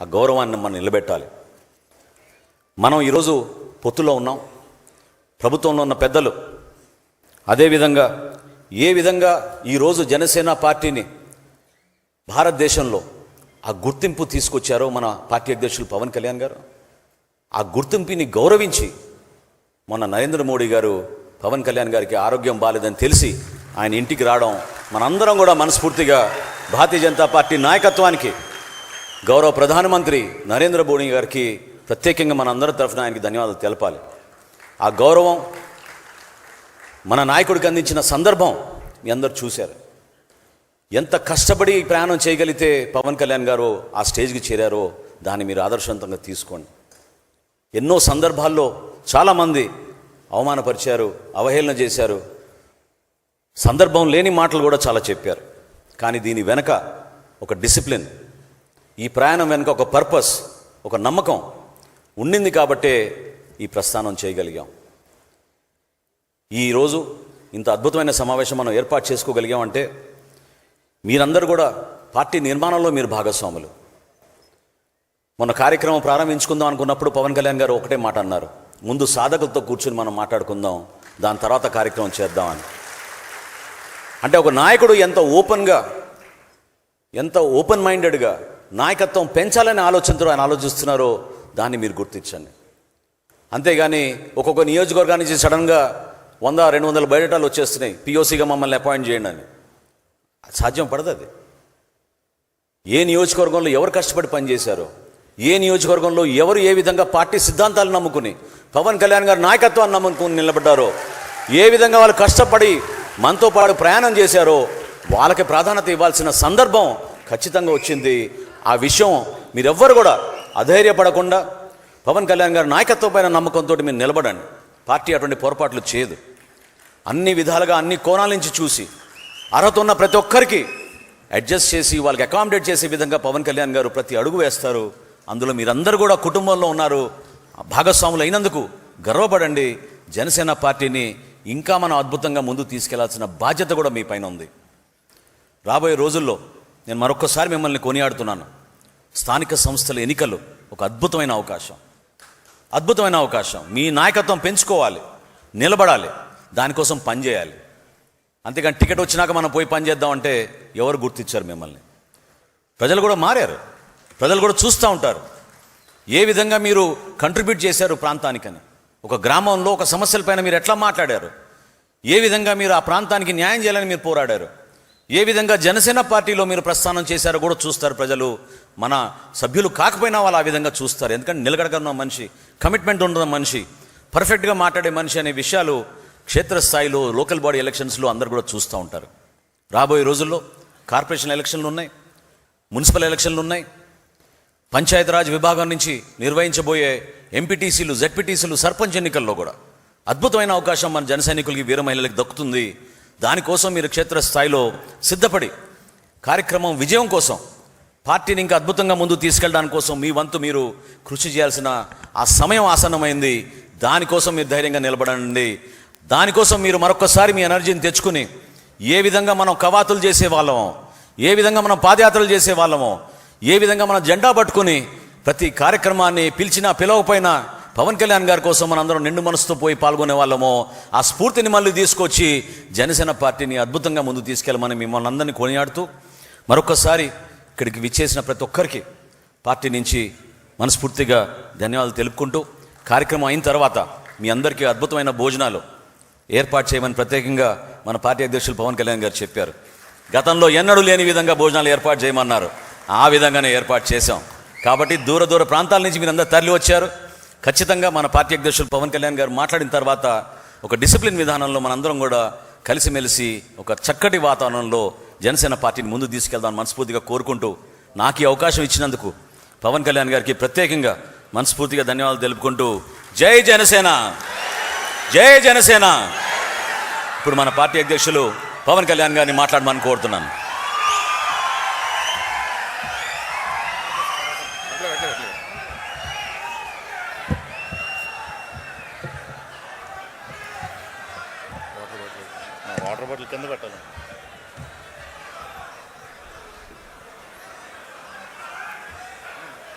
ఆ గౌరవాన్ని మనం నిలబెట్టాలి. మనం ఈరోజు పొత్తులో ఉన్నాం, ప్రభుత్వంలో ఉన్న పెద్దలు అదేవిధంగా ఏ విధంగా ఈరోజు జనసేన పార్టీని భారతదేశంలో ఆ గుర్తింపు తీసుకొచ్చారో మన పార్టీ అధ్యక్షులు పవన్ కళ్యాణ్ గారు, ఆ గుర్తింపుని గౌరవించి మొన్న నరేంద్ర మోడీ గారు పవన్ కళ్యాణ్ గారికి ఆరోగ్యం బాలేదని తెలిసి ఆయన ఇంటికి రావడం, మనందరం కూడా మనస్ఫూర్తిగా భారతీయ జనతా పార్టీ నాయకత్వానికి, గౌరవ ప్రధానమంత్రి నరేంద్ర మోడీ గారికి ప్రత్యేకంగా మనందరి తరఫున ఆయనకి ధన్యవాదాలు తెలపాలి. ఆ గౌరవం మన నాయకుడికి అందించిన సందర్భం మీ అందరూ చూశారు. ఎంత కష్టపడి ప్రయాణం చేయగలిగితే పవన్ కళ్యాణ్ గారు ఆ స్టేజ్కి చేరారో దాన్ని మీరు ఆదర్శవంతంగా తీసుకోండి. ఎన్నో సందర్భాల్లో చాలామంది అవమానపరిచారు, అవహేళన చేశారు, సందర్భం లేని మాటలు కూడా చాలా చెప్పారు. కానీ దీని వెనక ఒక డిసిప్లిన్, ఈ ప్రయాణం వెనుక ఒక పర్పస్, ఒక నమ్మకం ఉండింది కాబట్టే ఈ ప్రస్థానం చేయగలిగాం. ఈరోజు ఇంత అద్భుతమైన సమావేశం మనం ఏర్పాటు చేసుకోగలిగామంటే మీరందరూ కూడా పార్టీ నిర్మాణంలో మీరు భాగస్వాములు. మొన్న కార్యక్రమం ప్రారంభించుకుందాం అనుకున్నప్పుడు పవన్ కళ్యాణ్ గారు ఒకటే మాట అన్నారు, ముందు సాధకులతో కూర్చుని మనం మాట్లాడుకుందాం, దాని తర్వాత కార్యక్రమం చేద్దామని. అంటే ఒక నాయకుడు ఎంత ఓపెన్గా, ఎంత ఓపెన్ మైండెడ్గా నాయకత్వం పెంచాలనే ఆలోచనతో ఆయన ఆలోచిస్తున్నారో దాన్ని మీరు గుర్తించండి. అంతేగాని ఒక్కొక్క నియోజకవర్గాన్ని నుంచి సడన్గా 100-200 బయోడేటాలు వచ్చేస్తున్నాయి, పిఓసిగా మమ్మల్ని అపాయింట్ చేయండి అని. సాధ్యం పడదు. అది ఏ నియోజకవర్గంలో ఎవరు కష్టపడి పనిచేశారో, ఏ నియోజకవర్గంలో ఎవరు ఏ విధంగా పార్టీ సిద్ధాంతాలు నమ్ముకుని పవన్ కళ్యాణ్ గారి నాయకత్వాన్ని నమ్ముకుని నిలబడ్డారో, ఏ విధంగా వాళ్ళు కష్టపడి మనతో పాటు ప్రయాణం చేశారో వాళ్ళకి ప్రాధాన్యత ఇవ్వాల్సిన సందర్భం ఖచ్చితంగా వచ్చింది. ఆ విషయం మీరెవ్వరు కూడా అధైర్యపడకుండా పవన్ కళ్యాణ్ గారి నాయకత్వం పైన నమ్మకంతో మీరు నిలబడండి. పార్టీ అటువంటి పొరపాట్లు చేయదు. అన్ని విధాలుగా అన్ని కోణాల నుంచి చూసి అర్హత ఉన్న ప్రతి ఒక్కరికి అడ్జస్ట్ చేసి వాళ్ళకి అకామిడేట్ చేసే విధంగా పవన్ కళ్యాణ్ గారు ప్రతి అడుగు వేస్తారు. అందులో మీరందరూ కూడా కుటుంబంలో ఉన్నారు, భాగస్వాములు అయినందుకు గర్వపడండి. జనసేన పార్టీని ఇంకా మనం అద్భుతంగా ముందుకు తీసుకెళ్లాల్సిన బాధ్యత కూడా మీ పైన ఉంది. రాబోయే రోజుల్లో నేను మరొక్కసారి మిమ్మల్ని కొనియాడుతున్నాను. స్థానిక సంస్థల ఎన్నికలు ఒక అద్భుతమైన అవకాశం. మీ నాయకత్వం పెంచుకోవాలి, నిలబడాలి, దానికోసం పనిచేయాలి. అంతేగాని టికెట్ వచ్చినాక మనం పోయి పని చేద్దామంటే ఎవరు గుర్తించారు మిమ్మల్ని? ప్రజలు కూడా మారారు, ప్రజలు కూడా చూస్తూ ఉంటారు ఏ విధంగా మీరు కంట్రిబ్యూట్ చేశారు ప్రాంతానికని. ఒక గ్రామంలో ఒక సమస్యలపైన మీరు ఎట్లా మాట్లాడారు, ఏ విధంగా మీరు ఆ ప్రాంతానికి న్యాయం చేయాలని మీరు పోరాడారు, ఏ విధంగా జనసేన పార్టీలో మీరు ప్రస్థానం చేశారో కూడా చూస్తారు ప్రజలు. మన సభ్యులు కాకపోయినా వాళ్ళు ఆ విధంగా చూస్తారు. ఎందుకంటే నిలకడగన్న మనిషి, కమిట్మెంట్ ఉన్న మనిషి, పర్ఫెక్ట్గా మాట్లాడే మనిషి అనే విషయాలు క్షేత్రస్థాయిలో లోకల్ బాడీ ఎలక్షన్స్లో అందరు కూడా చూస్తూ ఉంటారు. రాబోయే రోజుల్లో కార్పొరేషన్ ఎలక్షన్లు ఉన్నాయి, మున్సిపల్ ఎలక్షన్లు ఉన్నాయి, పంచాయతీరాజ్ విభాగం నుంచి నిర్వహించబోయే ఎంపీటీసీలు, జెడ్పీటీసీలు, సర్పంచ్ ఎన్నికల్లో కూడా అద్భుతమైన అవకాశం మన జన సైనికులకి, వీర మహిళలకు దక్కుతుంది. దానికోసం మీరు క్షేత్రస్థాయిలో సిద్ధపడి కార్యక్రమం విజయం కోసం, పార్టీని ఇంకా అద్భుతంగా ముందుకు తీసుకెళ్ళడానికి కోసం మీ వంతు మీరు కృషి చేయాల్సిన ఆ సమయం ఆసన్నమైంది. దానికోసం మీరు ధైర్యంగా నిలబడండి. దానికోసం మీరు మరొకసారి మీ ఎనర్జీని తెచ్చుకుని ఏ విధంగా మనం కవాతులు చేసేవాళ్ళమో, ఏ విధంగా మనం పాదయాత్రలు చేసేవాళ్ళమో, ఏ విధంగా మనం జెండా పట్టుకుని ప్రతి కార్యక్రమాన్ని పిలిచినా పిలవకపోయినా పవన్ కళ్యాణ్ గారి కోసం మనందరం నిండు మనసుతో పోయి పాల్గొనే వాళ్ళమో, ఆ స్ఫూర్తిని మళ్ళీ తీసుకొచ్చి జనసేన పార్టీని అద్భుతంగా ముందుకు తీసుకెళ్ళమని మిమ్మల్ని అందరినీ కొనియాడుతూ మరొకసారి ఇక్కడికి విచ్చేసిన ప్రతి ఒక్కరికి పార్టీ నుంచి మనస్ఫూర్తిగా ధన్యవాదాలు తెలుపుకుంటూ, కార్యక్రమం అయిన తర్వాత మీ అందరికీ అద్భుతమైన భోజనాలు ఏర్పాటు చేయమని ప్రత్యేకంగా మన పార్టీ అధ్యక్షులు పవన్ కళ్యాణ్ గారు చెప్పారు. గతంలో ఎన్నడూ లేని విధంగా భోజనాలు ఏర్పాటు చేయమన్నారు, ఆ విధంగానే ఏర్పాటు చేశాం. కాబట్టి దూర ప్రాంతాల నుంచి మీరు అందరూ తరలి వచ్చారు. ఖచ్చితంగా మన పార్టీ అధ్యక్షులు పవన్ కళ్యాణ్ గారు మాట్లాడిన తర్వాత ఒక డిసిప్లిన్ విధానంలో మనందరం కూడా కలిసిమెలిసి ఒక చక్కటి వాతావరణంలో జనసేన పార్టీని ముందు తీసుకెళ్దామని మనస్ఫూర్తిగా కోరుకుంటూ, నాకు ఈ అవకాశం ఇచ్చినందుకు పవన్ కళ్యాణ్ గారికి ప్రత్యేకంగా మనస్ఫూర్తిగా ధన్యవాదాలు తెలుపుకుంటూ, జై జనసేన, జై జనసేన. ఇప్పుడు మన పార్టీ అధ్యక్షులు పవన్ కళ్యాణ్ గారిని మాట్లాడమని కోరుతున్నాను. వాటర్ బాటిల్ కింద పెట్టాలి.